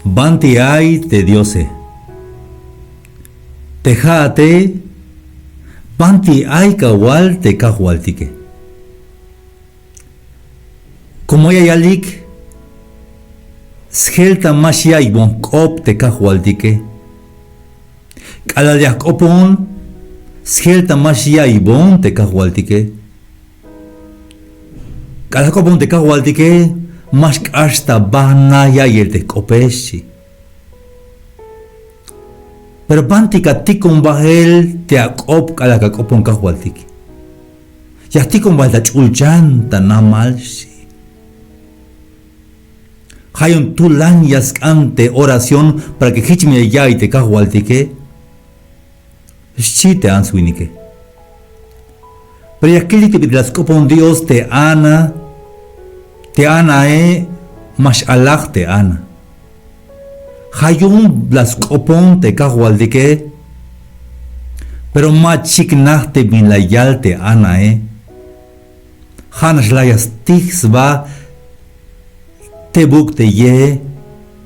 Banti ay te diose. Tejate. Banti ay kawal te kahualtique. Como ya yalik. Sgelta masya ibon kop te kahualtique. Kalaliak opon. Sgelta masya ibon te kahualtique. Kalakopon te kahualtique. Mas hasta bana ya el te copeshi. Pero bantika tikon bahel te akop kalaka kopon kahualtiki. Ya tikon bahel ta chulchanta namalshi. Hayun tulan yaskante oración para que hichme ya y te kahualtike. Shite answinike. Pero ya que te las kopon Dios te ana. Te ana mas alach te ana. Hayun blas kopon te kahualdike. Pero ma chiknach te bin la yal te ana Hanas layas tixba te buk te ye.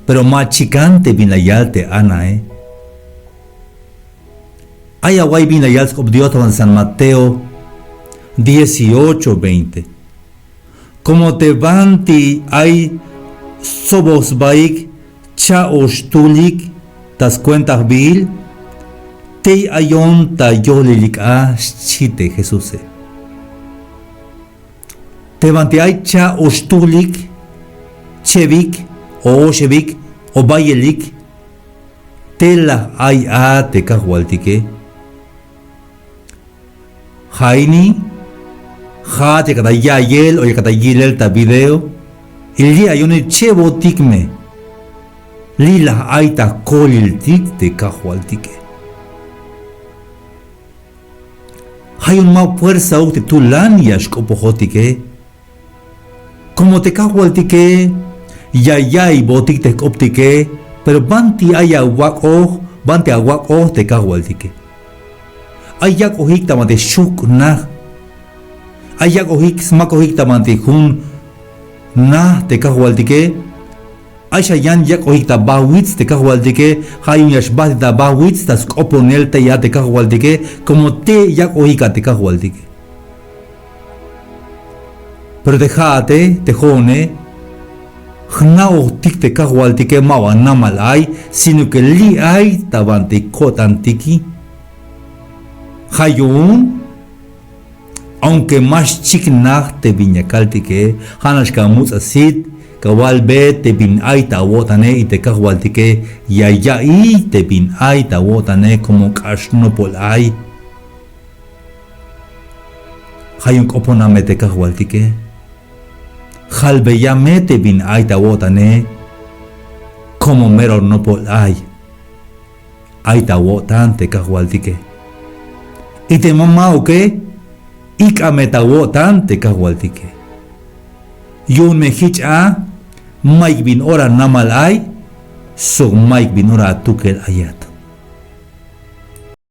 Pero ma chikan te bin la yal te ana Ay away bin la yal skop Dios en San Mateo 18:20. Como te banti ay sobos baik cha ostulik tas cuentas bil te ayon ta yolilik a chite Jesús. Te banti ay cha ostulik chevik o chevik o bayelik te la ay a te kahualtike. Jaini Jate kata yayel o kata yilel ta video. Ilia yone chebo tikme. Lila aita kolil tik te kahualtike. Hayun ma fuerza ukte tulan yashkopohotike. Como te kahualtike. Yayay botik te koptike. Pero banti aya wako. Banti awako te kahualtike. Ayak ohik tamate shuk na. Ayak ohik smakohik tamanti hun na te kahualtike. Aisha yan yak ohik ta bawits te kahualtike. Hayun yashbati ta bawits tas koponel te ya te kahualtike. Como te yak ohika te kahualtike. Pero dejate, te jone. Hna ohtik te kahualtike mawa namal ay. Sino que li ay tabanti kotantiki. Hayun. Aunque más chiknach te viñacaltique, hanas kamuz asit, kawal be te bin aita wotane y te kahualtique, ya y te bin aita wotane como kashnopol ay. Hayun koponame te kahualtique, halbe ya me te bin aita wotane como mero nopol ay. Aita wotan te kahualtique. Y te mamá o qué? Ika metawotan te kahualtike. Yun me hich a Mike bin ora namal ay. So Mike bin ora tukel ayat.